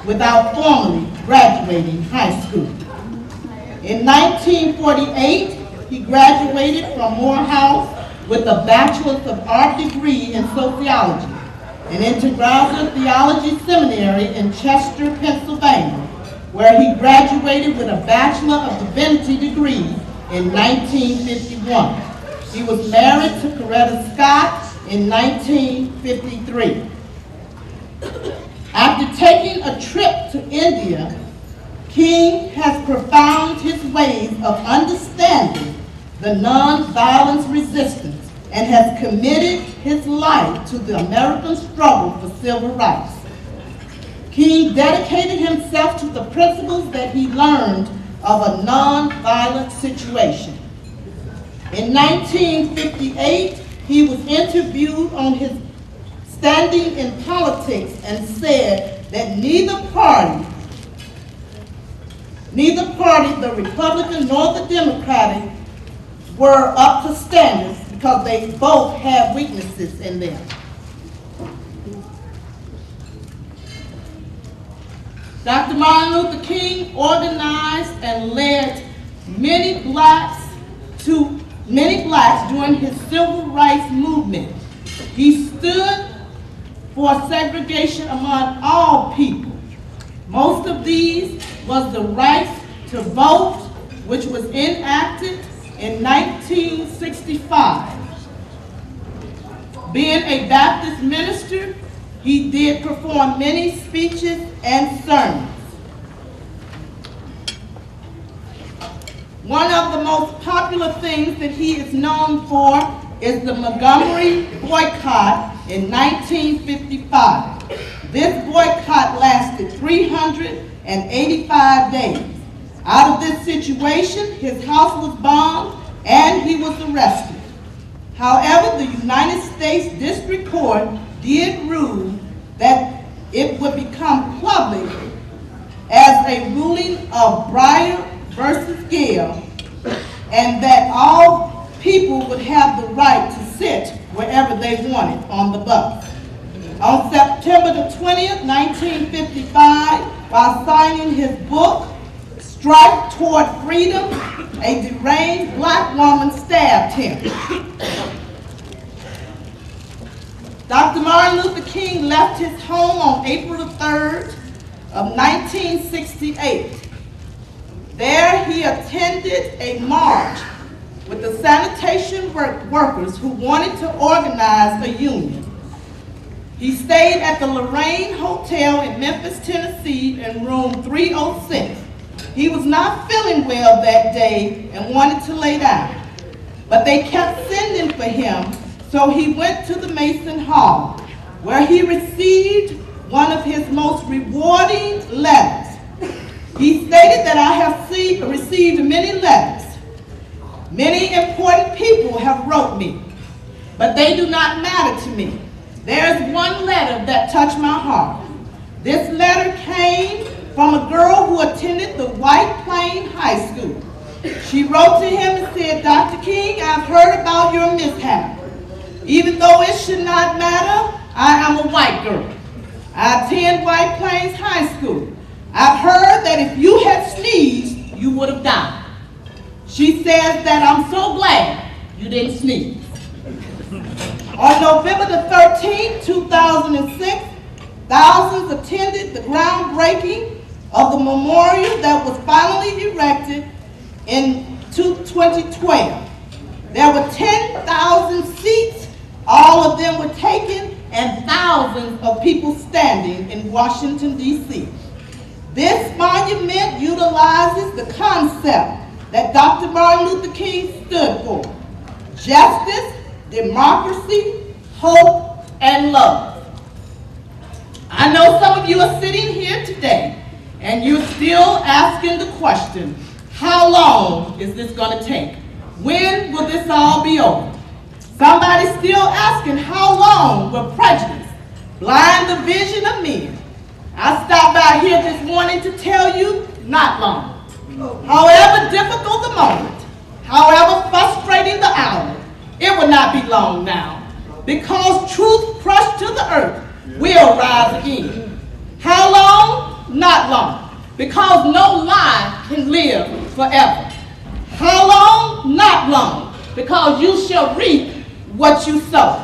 without formally graduating high school. In 1948, he graduated from Morehouse with a Bachelor's of Art degree in sociology and integrated theology seminary in Chester, Pennsylvania, where he graduated with a Bachelor of Divinity degree in 1951. He was married to Coretta Scott in 1953. After taking a trip to India, King has profound his ways of understanding the nonviolence resistance and has committed his life to the American struggle for civil rights. King dedicated himself to the principles that he learned of a nonviolent situation. In 1958, he was interviewed on his standing in politics and said that neither party, the Republican nor the Democratic, were up to standards because they both had weaknesses in them. Dr. Martin Luther King organized and led many blacks during his civil rights movement. He stood for segregation among all people. Most of these was the right to vote, which was enacted in 1965. Being a Baptist minister, he did perform many speeches and sermons. One of the most popular things that he is known for is the Montgomery boycott in 1955. This boycott lasted 385 days. Out of this situation, his house was bombed and he was arrested. However, the United States District Court did rule that it would become public as a ruling of Breyer versus Gale, and that all people would have the right to sit wherever they wanted on the bus. On September the 20th, 1955, while signing his book, Strike Toward Freedom, a deranged black woman stabbed him. Dr. Martin Luther King left his home on April the 3rd of 1968. There he attended a march with the sanitation workers who wanted to organize a union. He stayed at the Lorraine Hotel in Memphis, Tennessee in room 306. He was not feeling well that day and wanted to lay down, but they kept sending for him, so he went to the Mason Hall, where he received one of his most rewarding letters. He stated that I have received many letters. Many important people have wrote me, but they do not matter to me. There's one letter that touched my heart. This letter came from a girl who attended the White Plain High School. She wrote to him and said, Dr. King, I've heard about your mishap. Even though it should not matter, I am a white girl. I attend White Plains High School. I've heard that if you had sneezed, you would have died. She says that I'm so glad you didn't sneeze. On November the 13th, 2006, thousands attended the groundbreaking of the memorial that was finally erected in 2012. There were 10,000 seats, all of them were taken, and thousands of people standing in Washington, D.C. This monument utilizes the concept that Dr. Martin Luther King stood for: justice, democracy, hope, and love. I know some of you are sitting here today and you're still asking the question, how long is this going to take? When will this all be over? Somebody's still asking, how long will prejudice blind the vision of men? I stopped by here this morning to tell you, not long. However difficult the moment, however frustrating the hour, it will not be long now, because truth crushed to the earth will rise again. How long? long, because no lie can live forever. How long? Not long, because you shall reap what you sow.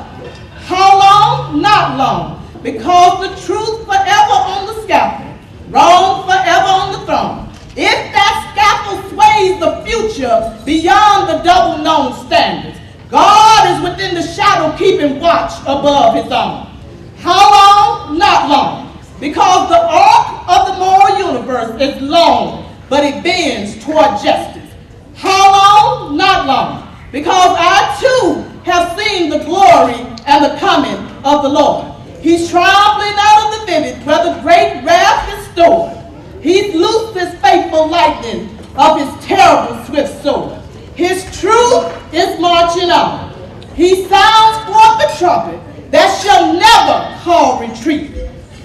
How long? Not long, because the truth forever on the scaffold, wrong forever on the throne. If that scaffold sways the future beyond the double-known standards, God is within the shadow keeping watch above his own. How long? Not long, because the arc of the moral universe is long, but it bends toward justice. How long? Not long, because I too have seen the glory and the coming of the Lord. He's traveling out of the vivid where the great wrath is stored. He's loosed his faithful lightning of his terrible swift sword. His truth is marching on. He sounds forth the trumpet that shall never call retreat.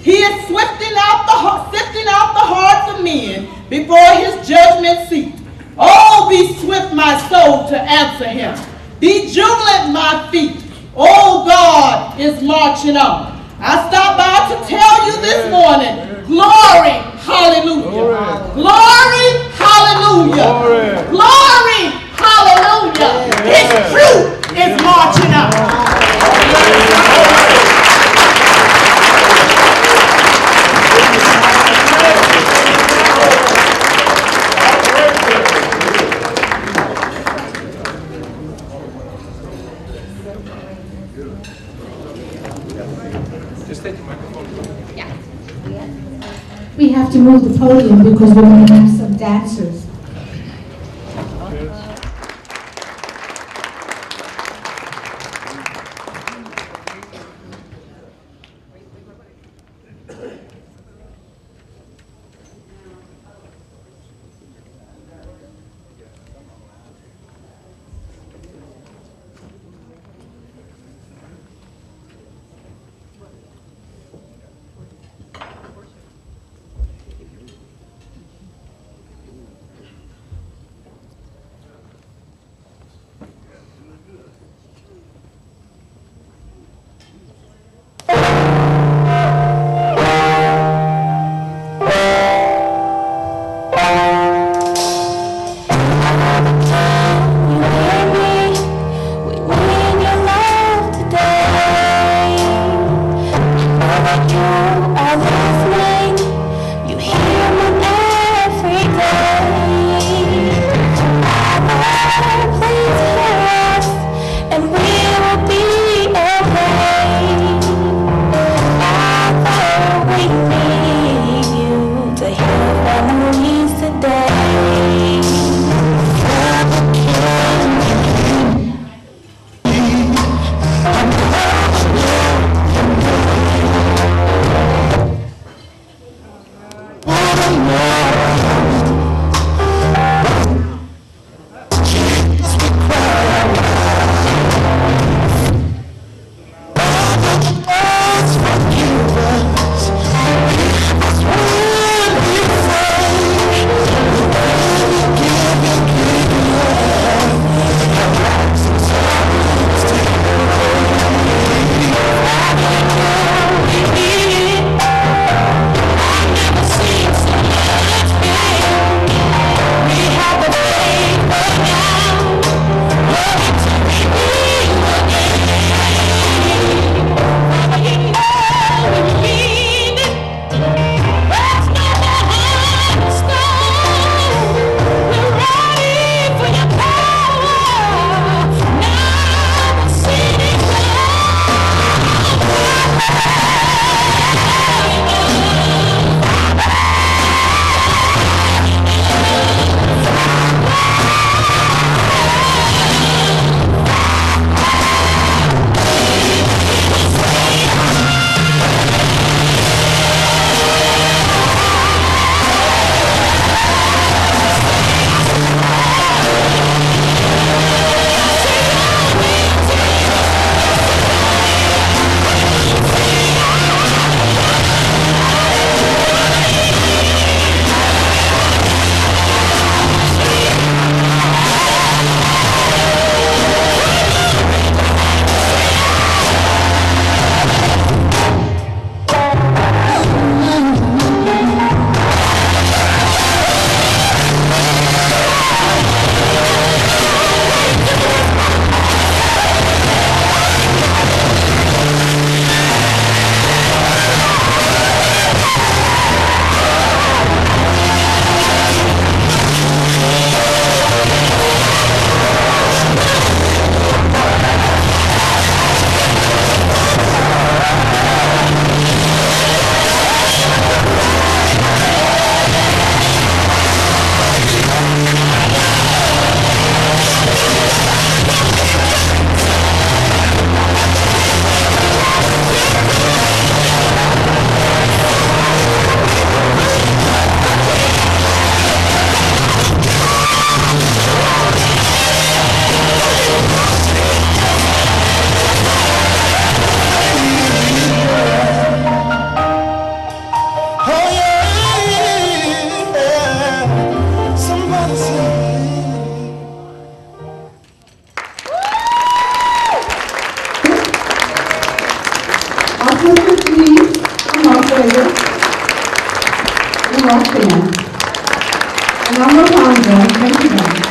He is sifting out the hearts of men before his judgment seat. Oh, be swift, my soul, to answer him. Be jubilant, my feet. Oh, God is marching on. I stopped by to tell you this morning, glory, hallelujah. Glory, hallelujah. Glory, hallelujah. His truth is marching on. We have to move the podium because we're going to have some dancers. rock band. And I'm the founder. Thank you very much.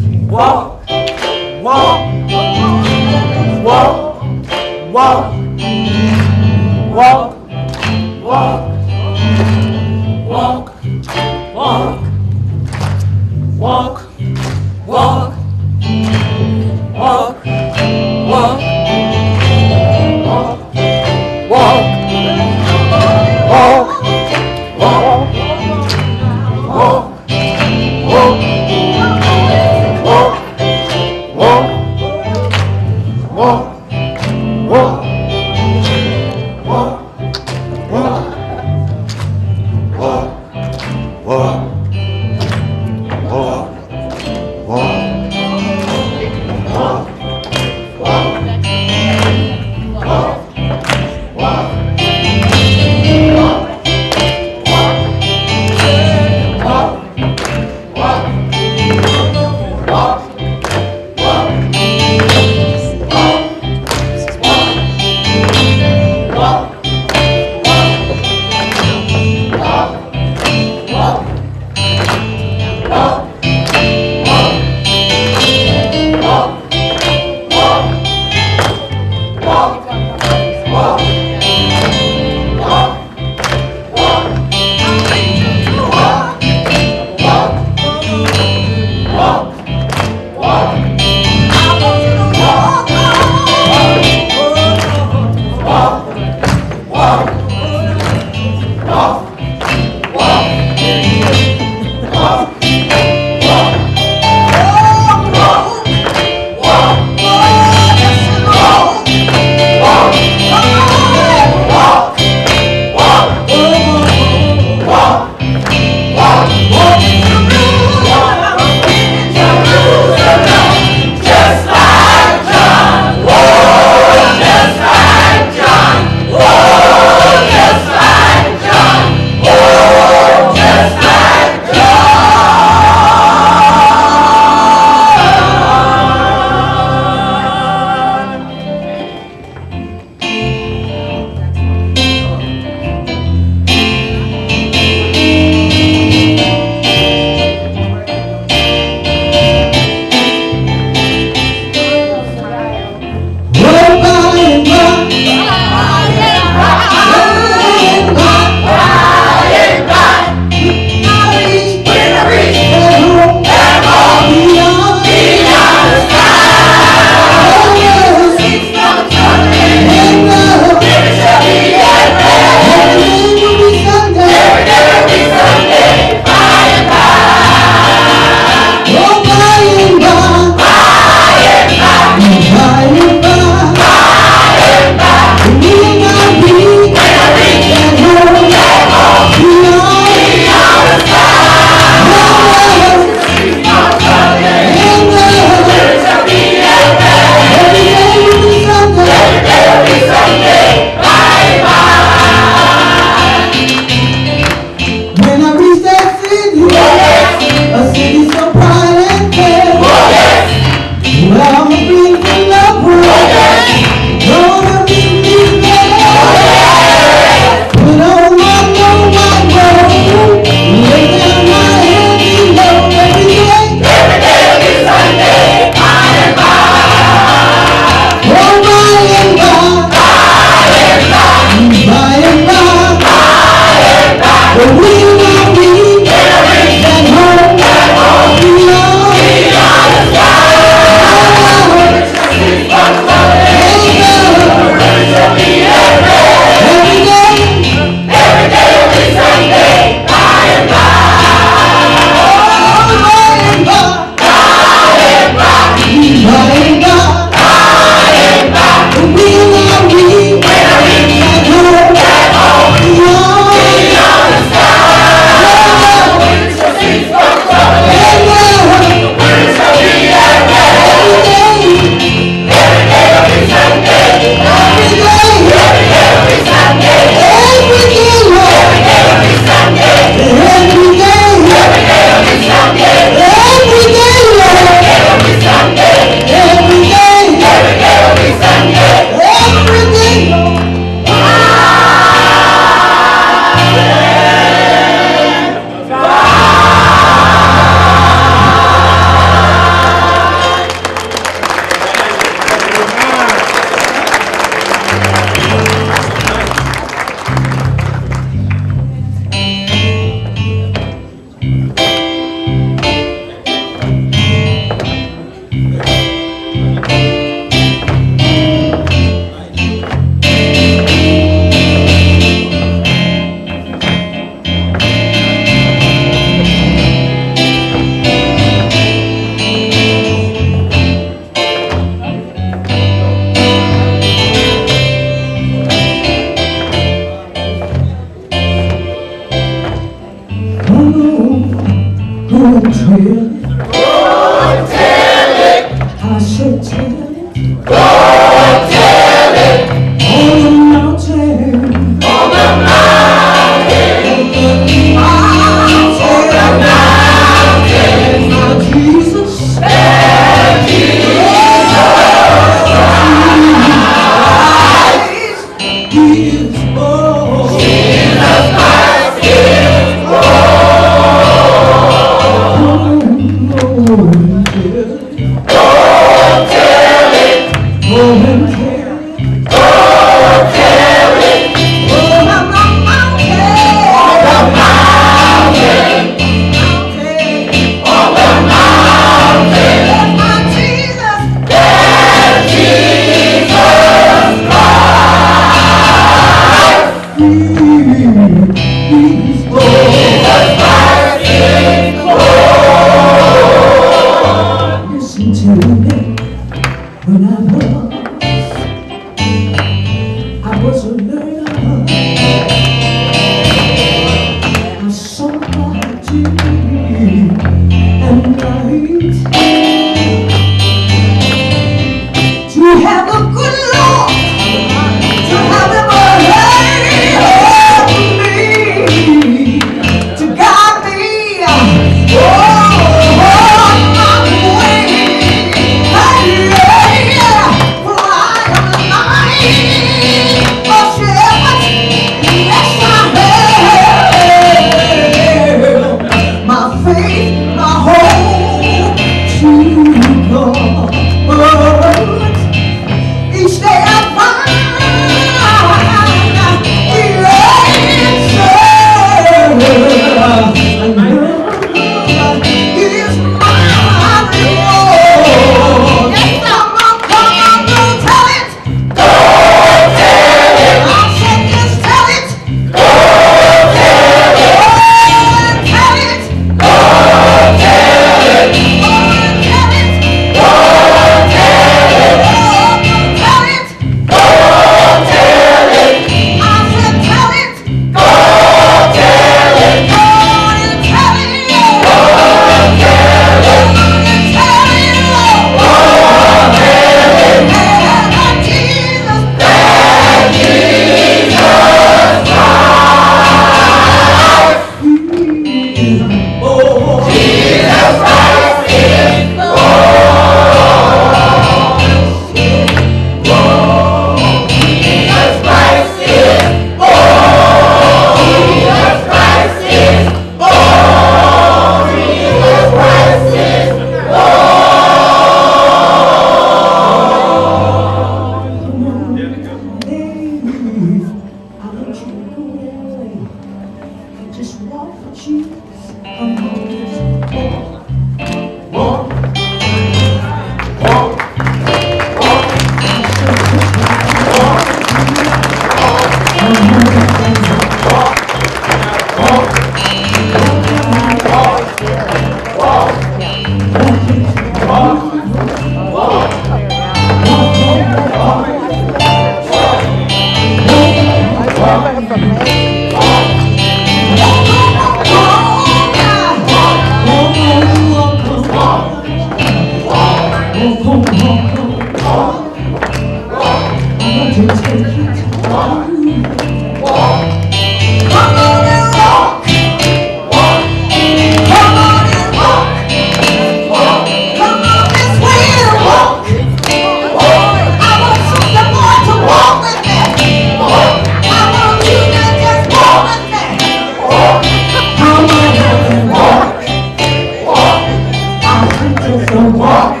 Walk,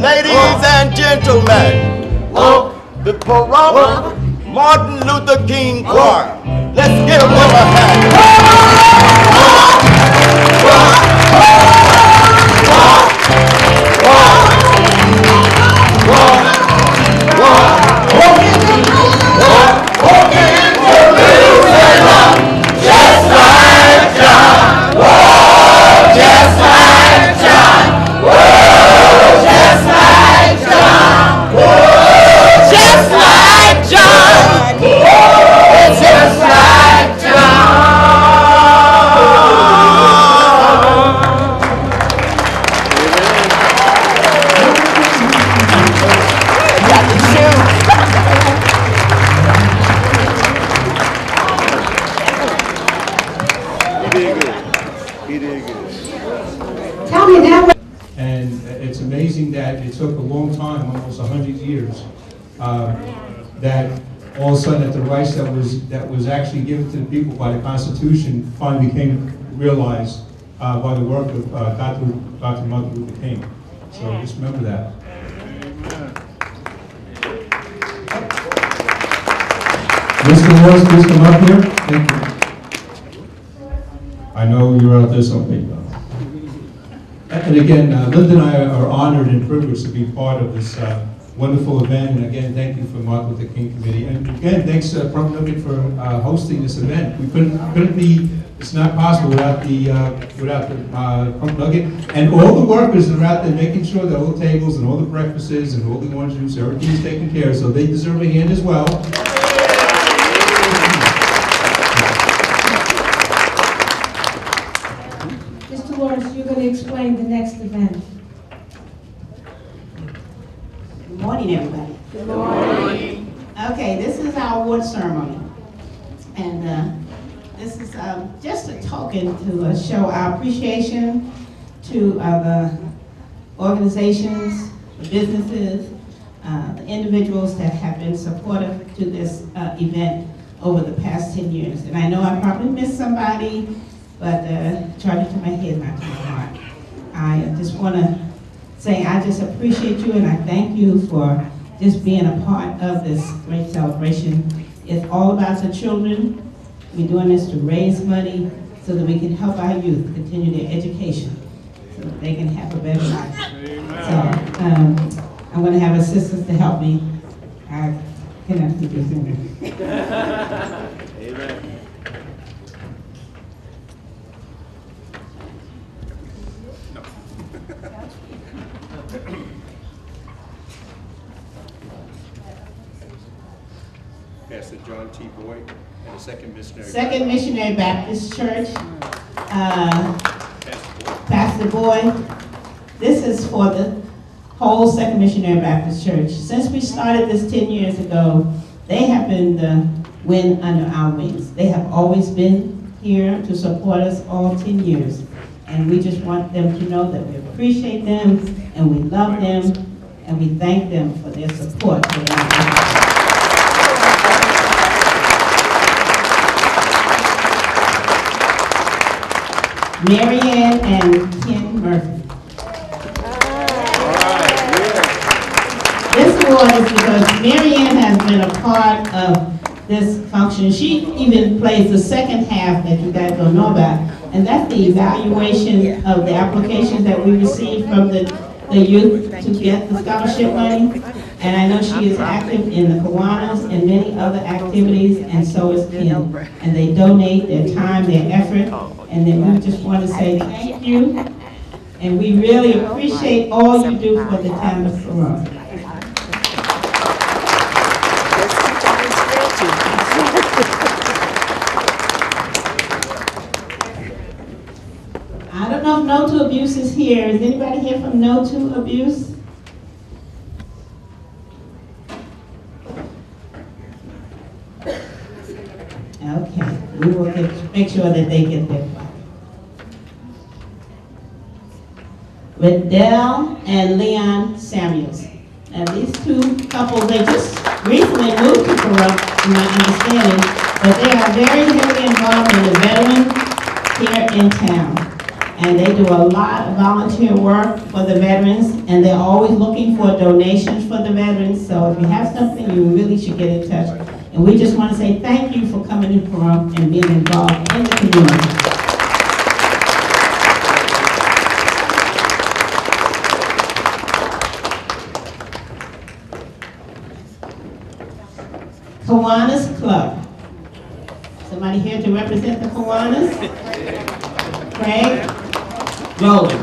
Ladies and gentlemen, the Corona Martin Luther King Choir. Let's give them a hand. Tell me that. And it's amazing that it took a long time, almost 100 years, that all of a sudden that the rights that was actually given to the people by the Constitution finally became realized by the work of Dr. Martin Luther King. So just remember that. Mr. Morris, please come up here. Thank you. I know you're out there somewhere. And again, Linda and I are honored and privileged to be part of this wonderful event. And again, thank you for Martin Luther King Committee. And again, thanks Plum Nugget for hosting this event. We couldn't be. It's not possible without the Plum Nugget and all the workers that are out there making sure that all the tables and all the breakfasts and all the orange juice, everything is taken care of. So they deserve a hand as well. Mr. Lawrence, you're going to explain the next event. Good morning, everybody. Good morning. Okay, this is our award ceremony. And this is just a token to show our appreciation to the organizations, the businesses, the individuals that have been supportive to this event over the past 10 years. And I know I probably missed somebody, but charge it to my head, not to my heart. I just want to say I just appreciate you and I thank you for just being a part of this great celebration. It's all about the children. We're doing this to raise money so that we can help our youth continue their education so that they can have a better life. Amen. So I'm going to have assistants to help me. I cannot do this in there. Amen. Pastor John T. Boyd and the Second Missionary. Second Missionary Baptist Church, Pastor Boyd. This is for the whole Second Missionary Baptist Church. Since we started this 10 years ago, they have been the wind under our wings. They have always been here to support us all 10 years. And we just want them to know that we appreciate them and we love them and we thank them for their support. Mary Ann and Ken part of this function. She even plays the second half that you guys don't know about, and that's the evaluation of the applications that we received from the youth to get the scholarship money. And I know she is active in the Kiwanis and many other activities, and so is Kim. And they donate their time, their effort, and then we just want to say thank you. And we really appreciate all you do for the town of Corona. I don't know if No to Abuse is here. Is anybody here from No to Abuse? Okay, we will make sure that they get their flight. Riddell and Leon Samuels. Now these two couples, they just recently moved to Corona, in my understanding, but they are very heavily involved in the veterans here in town. And they do a lot of volunteer work for the veterans, and they're always looking for donations for the veterans. So if you have something, you really should get in touch. And we just want to say thank you for coming to Corona and being involved in the community. Kiwanis Club. Somebody here to represent the Kiwanis? Craig Rowland.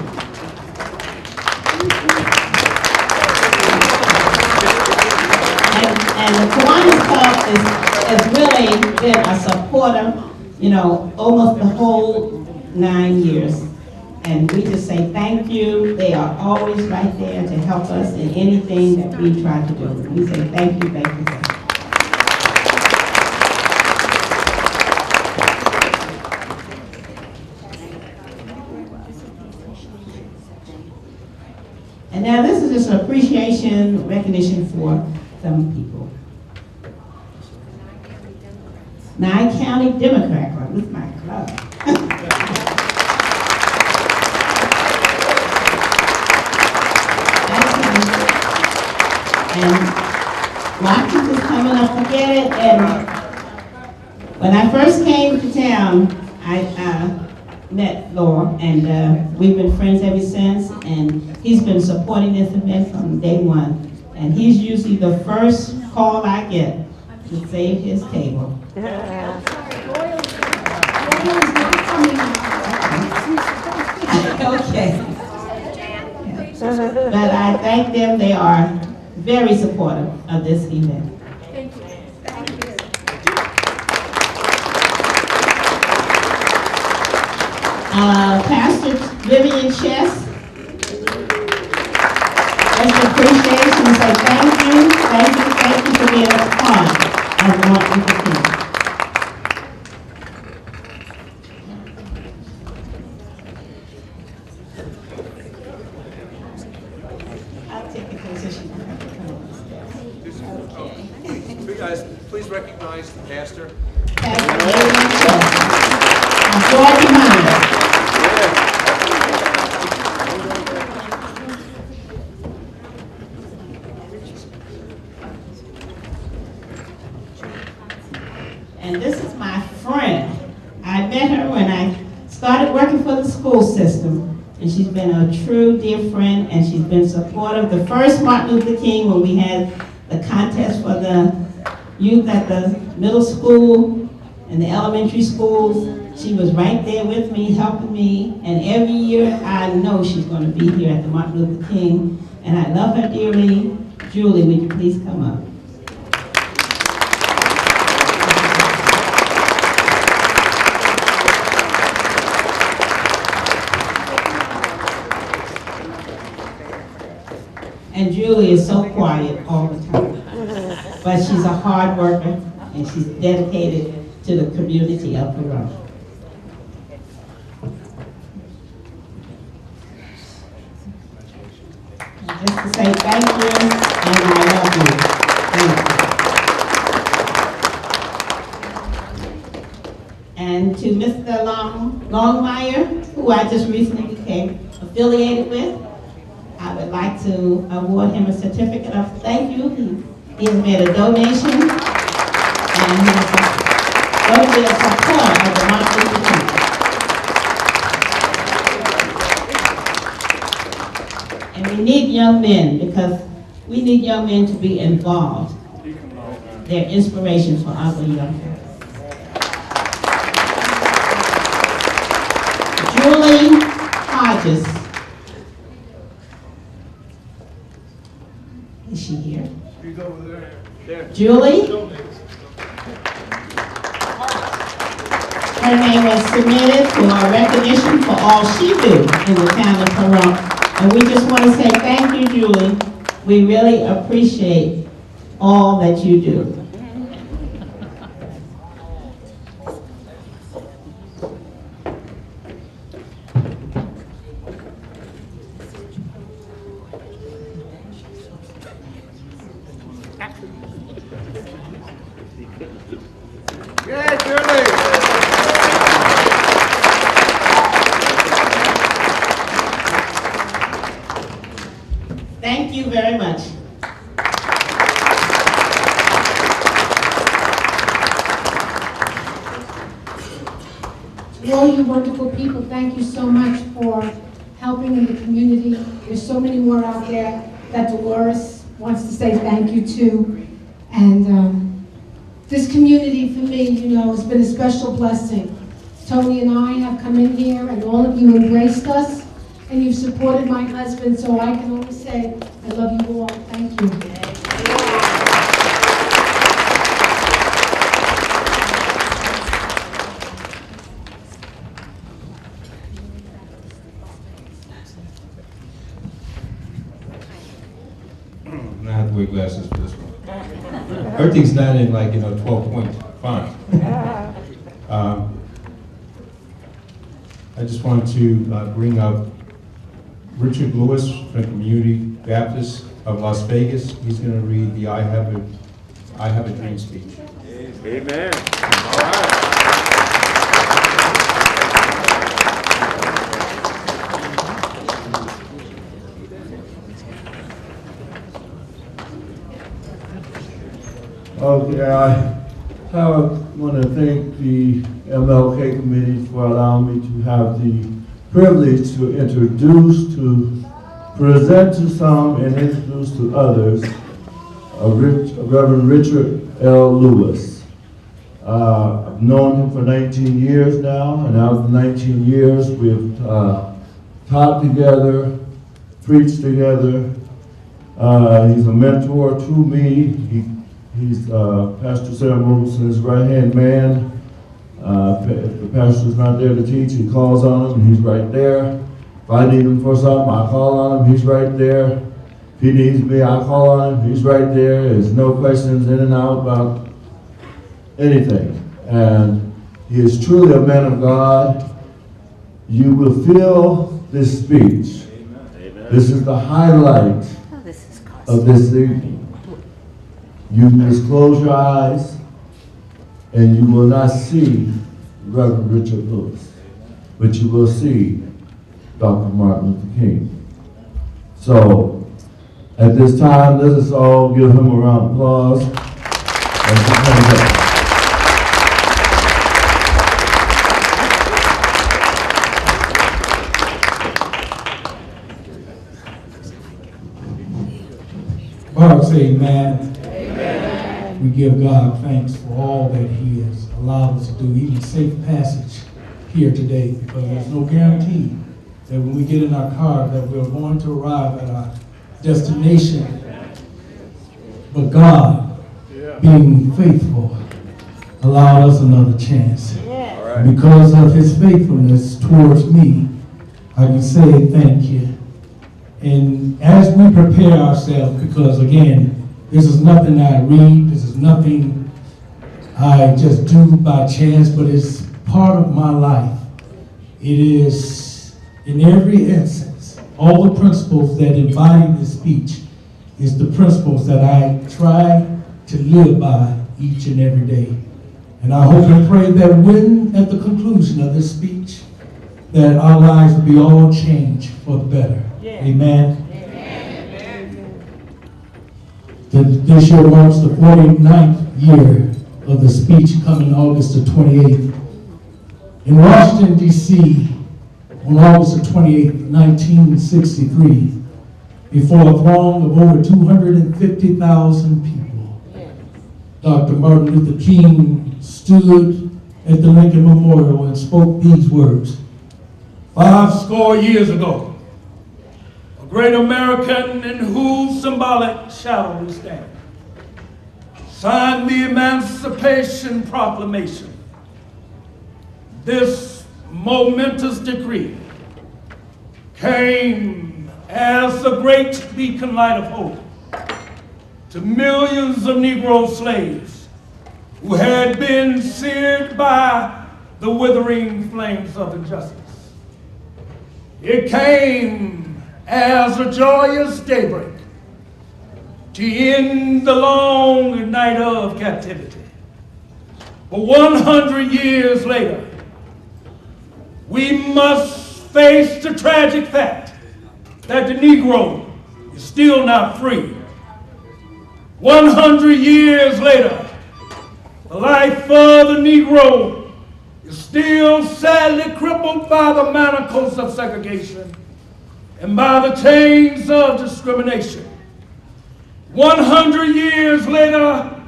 And the Kiwanis Club has really been a supporter, you know, almost the whole 9 years. And we just say thank you. They are always right there to help us in anything that we try to do. We say thank you, thank you, thank you. And now this is just an appreciation, recognition for some people. Nye County Democrat Club, this is my club. And Watkins is coming up to get it. And when I first came to town, I met Laura, and we've been friends ever since, and he's been supporting this event from day one. And he's usually the first call I get to save his table. Okay. But I thank them. They are very supportive of this event. Pastor Vivian Chess, just appreciation and say thank you for being a part of the Martin Luther King. I'll take the position. Okay. Guys, please recognize the pastor. Pastor Vivian Chess. Georgia Minor. And this is my friend. I met her when I started working for the school system. And she's been a true dear friend, and she's been supportive. The first Martin Luther King, when we had the contest for the youth at the middle school and the elementary schools, she was right there with me, helping me. And every year, I know she's going to be here at the Martin Luther King. And I love her dearly. Julie, would you please come up? And Julie is so quiet all the time. But she's a hard worker, and she's dedicated to the community of Corona. Just to say thank you, and I love you. Thank you. And to Mr. Longmire, who I just recently became affiliated with, I would like to award him a certificate of thank you. He has made a donation and he is going to be a supporter of the Martin Luther King. And we need young men, because we need young men to be involved. They're inspiration for other young men. Julie Hodges. Is she here? She's over there. Julie? Her name was submitted for recognition for all she do in the town of Pahrump. And we just want to say thank you, Julie. We really appreciate all that you do. Yeah, Julie. Thank you very much. To all you wonderful people, thank you so much for helping in the community. There's so many more out there that Dolores wants to say thank you to. And this community for me, you know, has been a special blessing. Tony and I have come in here and all of you embraced us and you've supported my husband, so I can only say I love you all. Thank you. I have to wear glasses for this one. Everything's not in 12-point font. I just want to bring up Richard Lewis from Community Baptist of Las Vegas. He's going to read the I Have a Dream speech. Amen. All right. Okay, I want to thank the MLK committee for allowing me to have the privilege to introduce, to present to some and introduce to others Reverend Richard L. Lewis. I've known him for 19 years now, and out of the 19 years we've taught together, preached together. He's a mentor to me. He's Pastor Sarah Morrison's right-hand man. If the pastor's not there to teach, he calls on him, and he's right there. If I need him for something, I call on him, he's right there. If he needs me, I call on him, he's right there. There's no questions in and out about anything. And he is truly a man of God. You will feel this speech. Amen. This is the highlight of this evening. You just close your eyes and you will not see Reverend Richard Lewis, but you will see Dr. Martin Luther King. So, at this time, let us all give him a round of applause. Well, say amen. We give God thanks for all that He has allowed us to do, even safe passage here today, because there's no guarantee that when we get in our car that we're going to arrive at our destination. But God, being faithful, allowed us another chance. And because of His faithfulness towards me, I can say thank you. And as we prepare ourselves, because again, this is nothing I read, this is nothing I just do by chance, but it's part of my life. It is, in every instance, all the principles that embody this speech is the principles that I try to live by each and every day. And I hope and pray that when, at the conclusion of this speech, that our lives will be all changed for the better. Amen. This year marks the 49th year of the speech coming August the 28th. In Washington, D.C., on August the 28th, 1963, before a throng of over 250,000 people, Dr. Martin Luther King stood at the Lincoln Memorial and spoke these words. 50 years ago, a great American in whose symbolic shadow we stand, signed the Emancipation Proclamation. This momentous decree came as a great beacon light of hope to millions of Negro slaves who had been seared by the withering flames of injustice. It came as a joyous daybreak to end the long night of captivity. But 100 years later, we must face the tragic fact that the Negro is still not free. 100 years later, the life of the Negro is still sadly crippled by the manacles of segregation and by the chains of discrimination. 100 years later,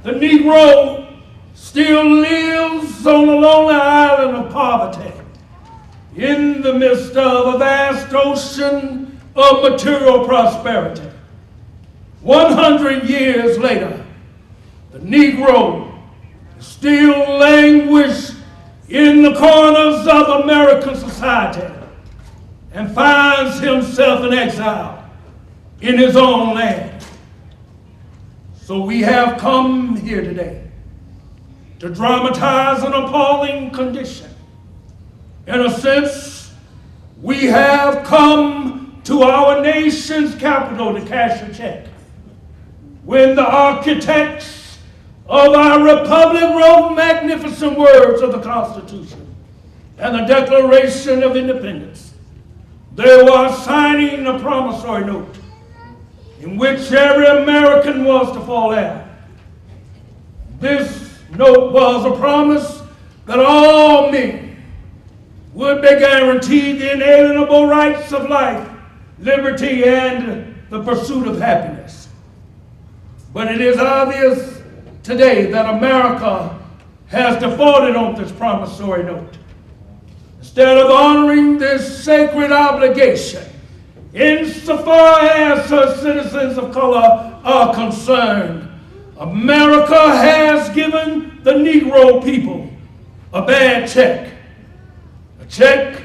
the Negro still lives on a lonely island of poverty in the midst of a vast ocean of material prosperity. 100 years later, the Negro still languishes in the corners of American society and finds himself in exile in his own land. So we have come here today to dramatize an appalling condition. In a sense, we have come to our nation's capital to cash a check. When the architects of our republic wrote magnificent words of the Constitution and the Declaration of Independence, they were signing a promissory note in which every American was to fall heir. This note was a promise that all men would be guaranteed the inalienable rights of life, liberty, and the pursuit of happiness. But it is obvious today that America has defaulted on this promissory note. Instead of honoring this sacred obligation, insofar as her citizens of color are concerned, America has given the Negro people a bad check. A check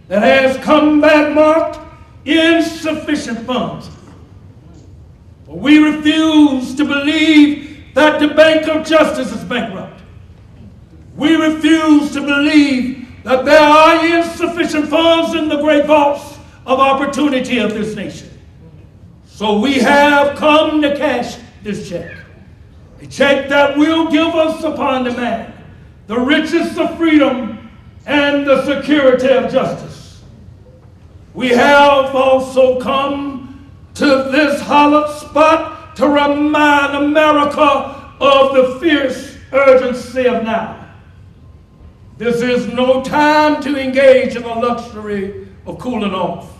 that has come back marked insufficient funds. But we refuse to believe that the Bank of Justice is bankrupt. We refuse to believe that there are insufficient funds in the great vaults of opportunity of this nation. So we have come to cash this check. A check that will give us upon demand the riches of freedom and the security of justice. We have also come to this hallowed spot to remind America of the fierce urgency of now. This is no time to engage in the luxury of cooling off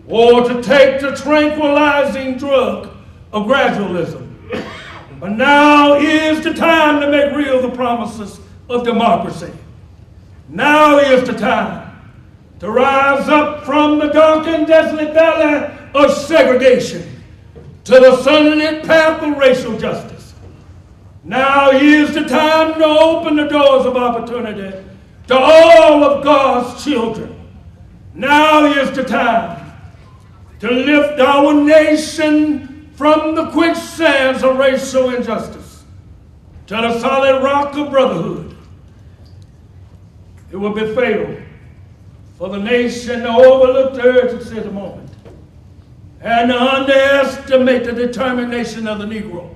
or to take the tranquilizing drug of gradualism. But now is the time to make real the promises of democracy. Now is the time to rise up from the dark and desolate valley of segregation to the sunlit path of racial justice. Now is the time to open the doors of opportunity to all of God's children. Now is the time to lift our nation from the quicksands of racial injustice to the solid rock of brotherhood. It will be fatal for the nation to overlook the urgency of the moment and to underestimate the determination of the Negro.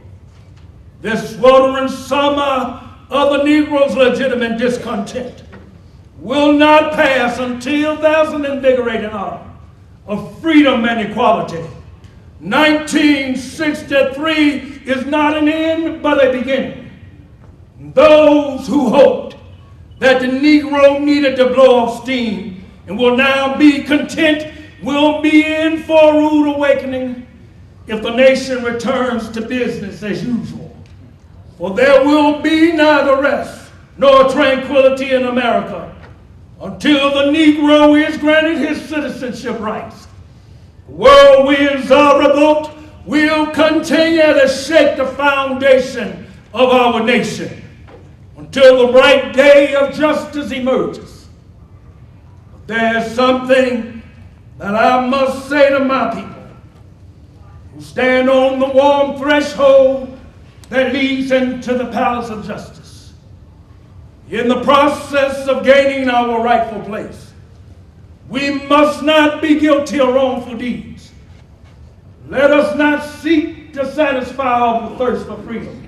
This sweltering summer of the Negro's legitimate discontent will not pass until there's an invigorating arm of freedom and equality. 1963 is not an end, but a beginning. Those who hoped that the Negro needed to blow off steam and will now be content will be in for a rude awakening if the nation returns to business as usual. For there will be neither rest nor tranquility in America until the Negro is granted his citizenship rights. Whirlwinds of revolt will continue to shake the foundation of our nation until the bright day of justice emerges. But there's something that I must say to my people who stand on the warm threshold that leads into the palace of justice. In the process of gaining our rightful place, we must not be guilty of wrongful deeds. Let us not seek to satisfy our thirst for freedom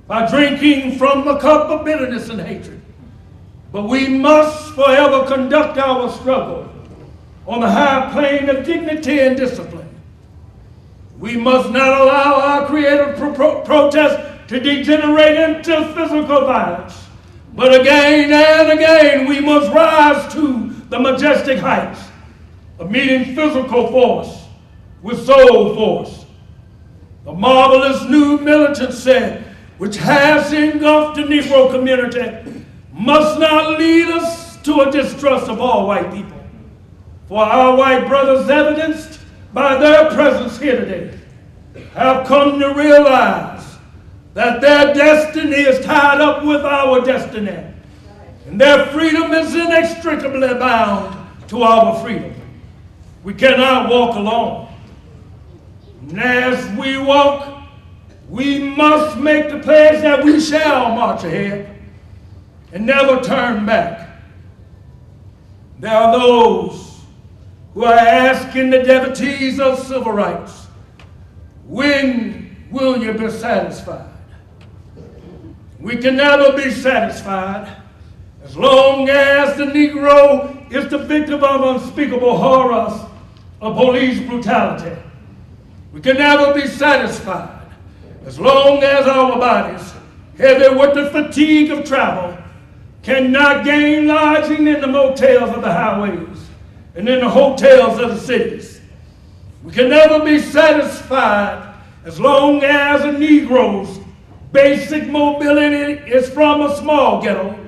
by drinking from the cup of bitterness and hatred, but we must forever conduct our struggle on the high plane of dignity and discipline. We must not allow our creative protest to degenerate into physical violence, but again and again we must rise to the majestic heights of meeting physical force with soul force. The marvelous new militancy which has engulfed the Negro community must not lead us to a distrust of all white people. For our white brothers, evidenced by their presence here today, have come to realize that their destiny is tied up with our destiny, and their freedom is inextricably bound to our freedom. We cannot walk alone. And as we walk, we must make the pledge that we shall march ahead and never turn back. There are those who are asking the devotees of civil rights, when will you be satisfied? We can never be satisfied as long as the Negro is the victim of unspeakable horrors of police brutality. We can never be satisfied as long as our bodies, heavy with the fatigue of travel, cannot gain lodging in the motels of the highways and in the hotels of the cities. We can never be satisfied as long as a Negro's basic mobility is from a small ghetto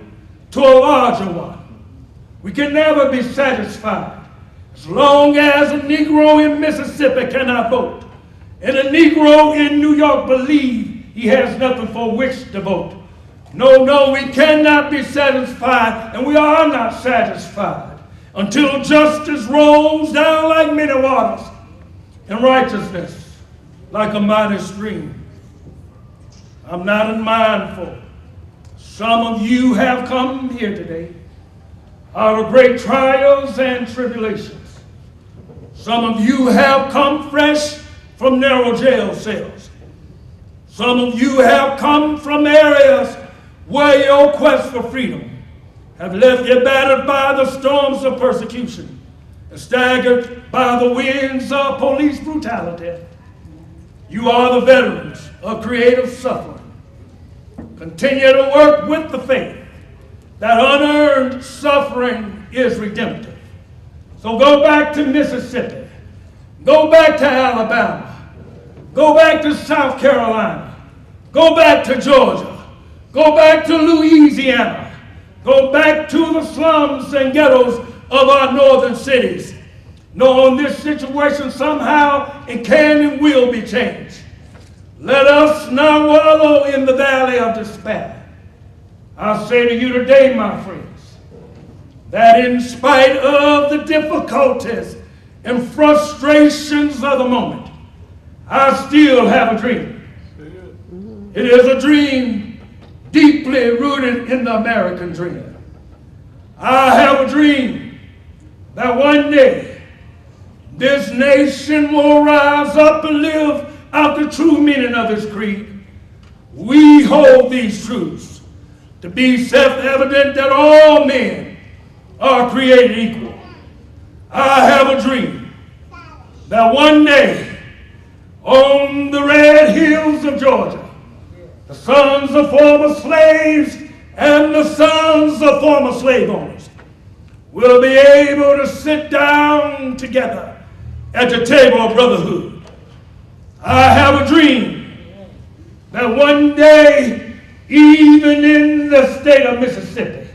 to a larger one. We can never be satisfied as long as a Negro in Mississippi cannot vote and a Negro in New York believes he has nothing for which to vote. No, we cannot be satisfied, and we are not satisfied until justice rolls down like many waters and righteousness like a mighty stream. I'm not unmindful. Some of you have come here today out of great trials and tribulations. Some of you have come fresh from narrow jail cells. Some of you have come from areas where your quest for freedom have left you battered by the storms of persecution and staggered by the winds of police brutality. You are the veterans of creative suffering. Continue to work with the faith that unearned suffering is redemptive. So go back to Mississippi. Go back to Alabama. Go back to South Carolina. Go back to Georgia. Go back to Louisiana. Go back to the slums and ghettos of our northern cities. Knowing this situation somehow it can and will be changed. Let us not wallow in the valley of despair. I say to you today, my friends, that in spite of the difficulties and frustrations of the moment, I still have a dream. It is a dream deeply rooted in the American dream. I have a dream that one day this nation will rise up and live out the true meaning of its creed. We hold these truths to be self-evident that all men are created equal. I have a dream that one day on the red hills of Georgia, the sons of former slaves and the sons of former slave owners will be able to sit down together at the table of brotherhood. I have a dream that one day, even in the state of Mississippi,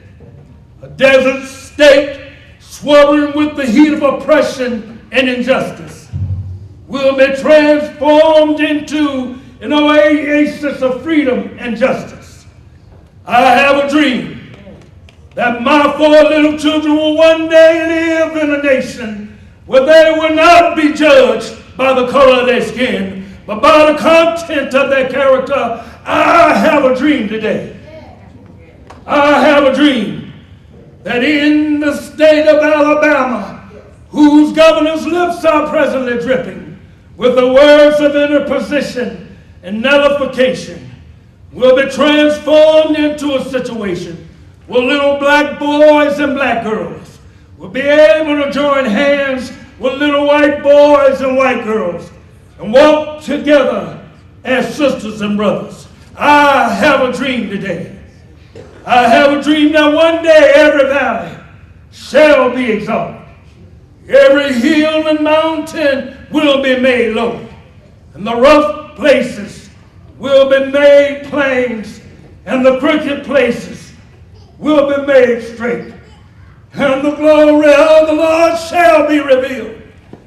a desert state swirling with the heat of oppression and injustice, will be transformed into an oasis of freedom and justice. I have a dream that my 4 little children will one day live in a nation where they will not be judged by the color of their skin, but by the content of their character. I have a dream today. I have a dream that in the state of Alabama, whose governor's lips are presently dripping with the words of interposition and nullification, will be transformed into a situation where little black boys and black girls will be able to join hands with little white boys and white girls and walk together as sisters and brothers. I have a dream today. I have a dream that one day every valley shall be exalted. Every hill and mountain will be made low, and the rough places will be made plains, and the crooked places will be made straight. And the glory of the Lord shall be revealed,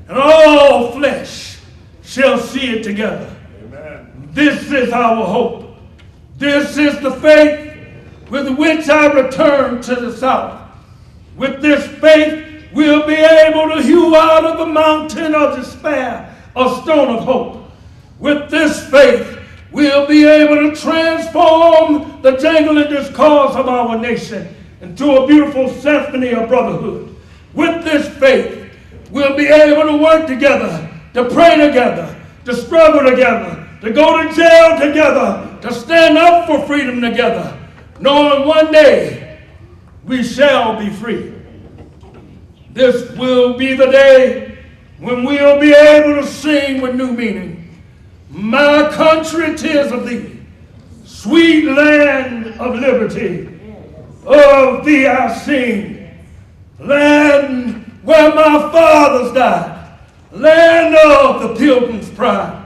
and all flesh shall see it together. Amen. This is our hope. This is the faith with which I return to the South. With this faith, we'll be able to hew out of the mountain of despair a stone of hope. With this faith, we'll be able to transform the jangling discourse of our nation into a beautiful symphony of brotherhood. With this faith, we'll be able to work together, to pray together, to struggle together, to go to jail together, to stand up for freedom together, knowing one day we shall be free. This will be the day when we'll be able to sing with new meaning. My country, 'tis of thee, sweet land of liberty, of thee I sing. Land where my fathers died, land of the pilgrim's pride.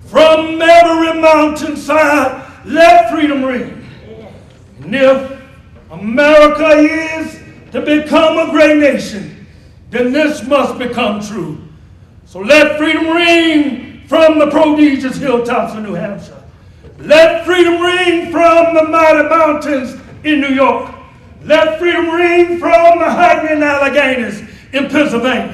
From every mountainside, let freedom ring. And if America is to become a great nation, then this must become true. So let freedom ring from the prodigious hilltops of New Hampshire. Let freedom ring from the mighty mountains in New York. Let freedom ring from the Highland Alleghanies in Pennsylvania.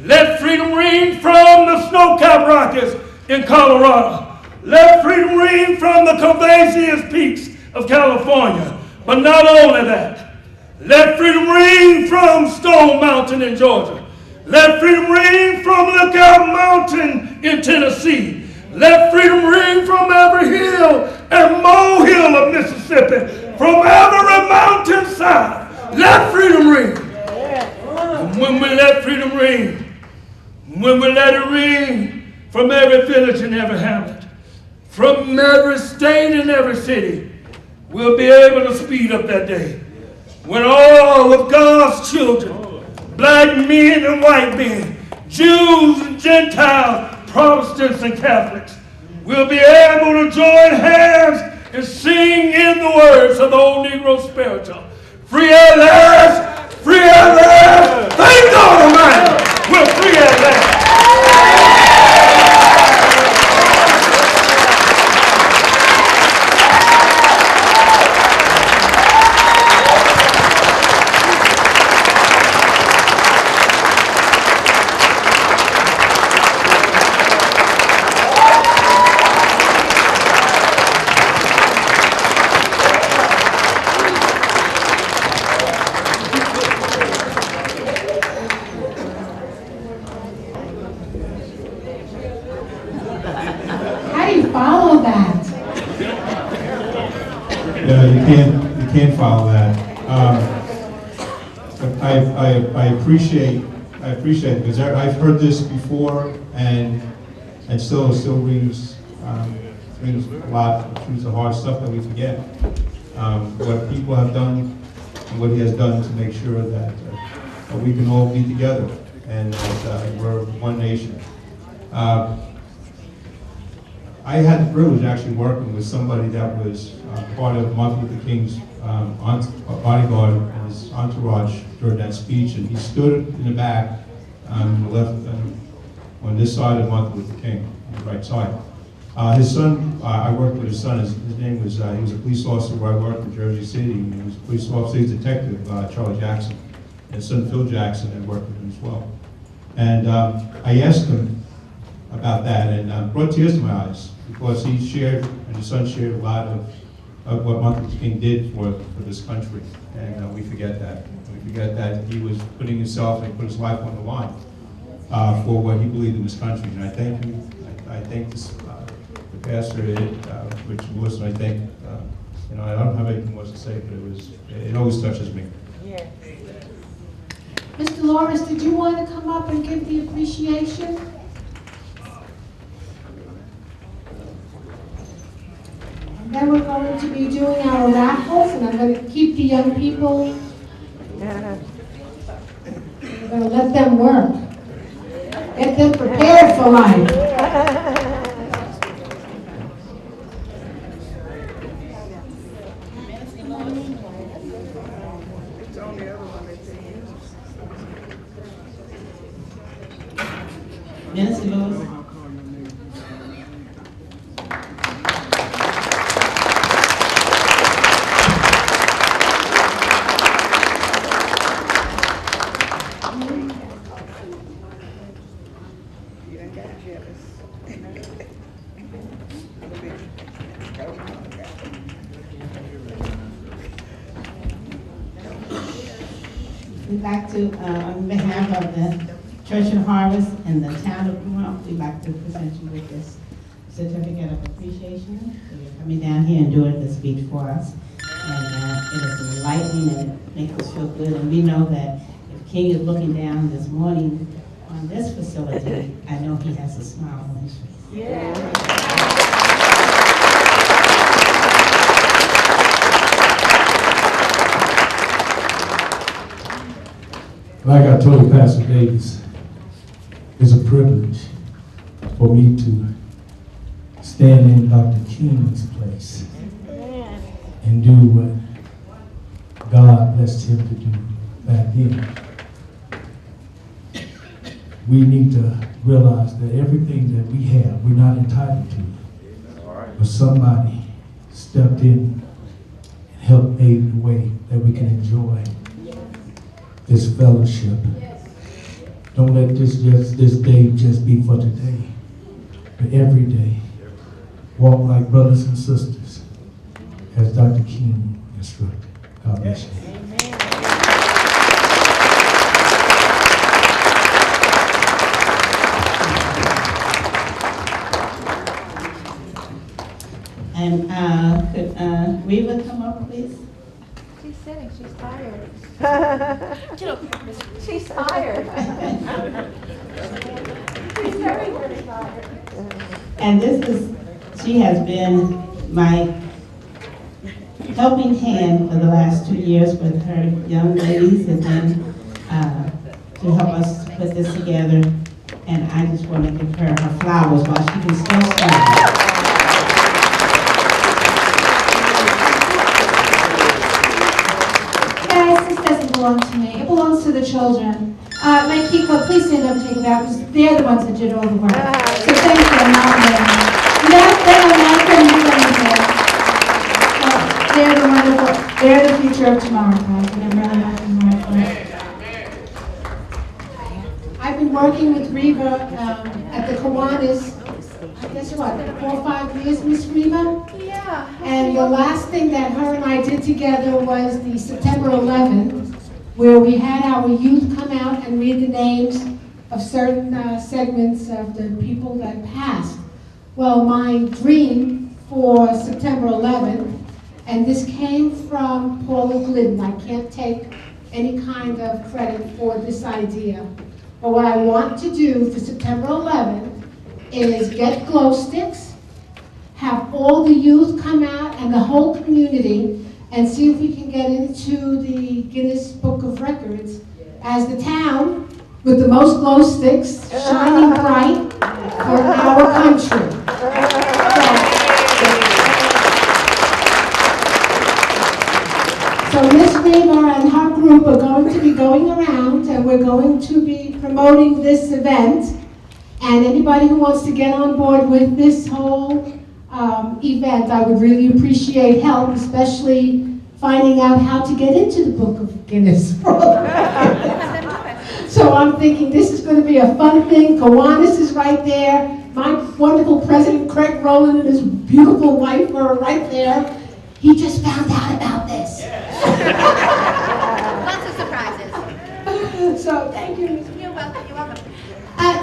Let freedom ring from the snow-capped Rockies in Colorado. Let freedom ring from the Caucasus peaks of California. But not only that, let freedom ring from Stone Mountain in Georgia. Let freedom ring from Lookout Mountain in Tennessee. Let freedom ring from every hill and molehill of Mississippi. From every mountainside, let freedom ring. And when we let freedom ring, when we let it ring from every village and every hamlet, from every state and every city, we'll be able to speed up that day when all of God's children, black men and white men, Jews and Gentiles, Protestants and Catholics, will be able to join hands and sing in the words of the old Negro spiritual. Free at last, free at last, thank God Almighty, we're free at last. You can't follow that. I appreciate it because I've heard this before, and still rings brings a lot of hard stuff that we forget. What people have done and what he has done to make sure that we can all be together and that we're one nation. I had the privilege of actually working with somebody that was part of Martin Luther King's bodyguard and his entourage during that speech, and he stood in the back on the left, on this side of Martin Luther King, on the right side. His son, I worked with his son. His name was, he was a police officer where I worked in Jersey City. He was a police officer, he was a detective, Charlie Jackson. And his son, Phil Jackson, had worked with him as well. And I asked him about that and brought tears to my eyes because he shared, and his son shared a lot of what Martin Luther King did for this country. And we forget that. We forget that he was putting himself and put his life on the line for what he believed in this country. And I thank him. I thank the pastor, Richard Lewis, and I think, you know, I don't have anything more to say, but it always touches me. Yeah. Mr. Lawrence, did you want to come up and give the appreciation? And then we're going to be doing our raffles, and I'm going to keep the young people. We're going to let them work. Get them prepared for life. Minister Lewis. We'd like to, on behalf of the Church and Harvest and the town of Blue Rock, we'd like to present you with this certificate of appreciation. So you're coming down here and doing the speech for us. And it is enlightening and it makes us feel good. And we know that if King is looking down this morning on this facility, I know he has a smile on his face. Yeah. Like I told Pastor Davis, it's a privilege for me to stand in Dr. King's place and do what God blessed him to do back then. We need to realize that everything that we have, we're not entitled to. But somebody stepped in and helped pave the way that we can enjoy this fellowship. Don't let this day just be for today, but every day. Walk like brothers and sisters, as Dr. King instructed. God bless you. And could Reva come up, please? She's sitting, she's tired. She's tired. She's very, very tired. And she has been my helping hand for the last 2 years with her young ladies and then to help us put this together. And I just want to give her her flowers while she can still stand. Belong to me. It belongs to the children. My Kiko, please stand up and take it back because they're the ones that did all the work. So thank you, I'm not them. Not them, they're the wonderful, they're the future of tomorrow, guys, and I'm really happy for it. I've been working with Reva at the Kiwanis, I guess what, 4 or 5 years, Miss Reva? Yeah. And the last thing that her and I did together was the September 11th, where we had our youth come out and read the names of certain segments of the people that passed. Well, my dream for September 11th, and this came from Paula Glidden. I can't take any kind of credit for this idea. But what I want to do for September 11th is get glow sticks, have all the youth come out and the whole community and see if we can get into the Guinness Book of Records as the town with the most glow sticks shining bright for our country. So Ms. Reaver and her group are going to be going around and we're going to be promoting this event. And anybody who wants to get on board with this whole event, I would really appreciate help, especially finding out how to get into the Book of Guinness World Records. So I'm thinking this is going to be a fun thing. Kiwanis is right there. My wonderful President Craig Rowland and his beautiful wife are right there. He just found out about this. Lots of surprises. So thank you. You're welcome. You're welcome.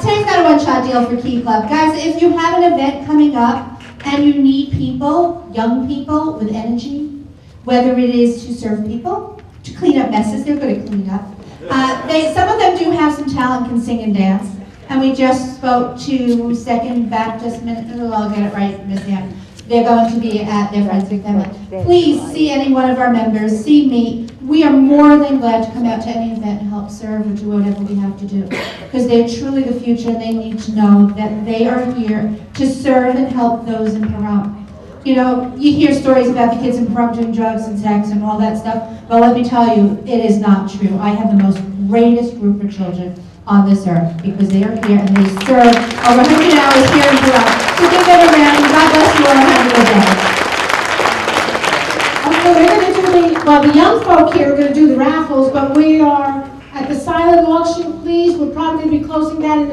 Today's not a one-shot deal for Key Club. Guys, if you have an event coming up and you need people, young people with energy, whether it is to serve people, to clean up messes, they're good at cleaning up. Some of them do have some talent, can sing and dance. And we just spoke to Second Baptist Minister, I'll get it right, Miss Ann. They're going to be at their friends with them. Please see any one of our members, see me. We are more than glad to come out to any event and help serve or do whatever we have to do. Because they're truly the future and they need to know that they are here to serve and help those in Pahrump. You know, you hear stories about the kids in Pahrump doing drugs and sex and all that stuff, but let me tell you, it is not true. I have the most greatest group of children on this earth because they are here and they serve over 100 hours here in Pahrump. So give them a round. God bless you all and have a good day. Okay, we're going to do the young folk here are going to do the raffles, but we are at the silent auction, please. We're probably going to be closing that in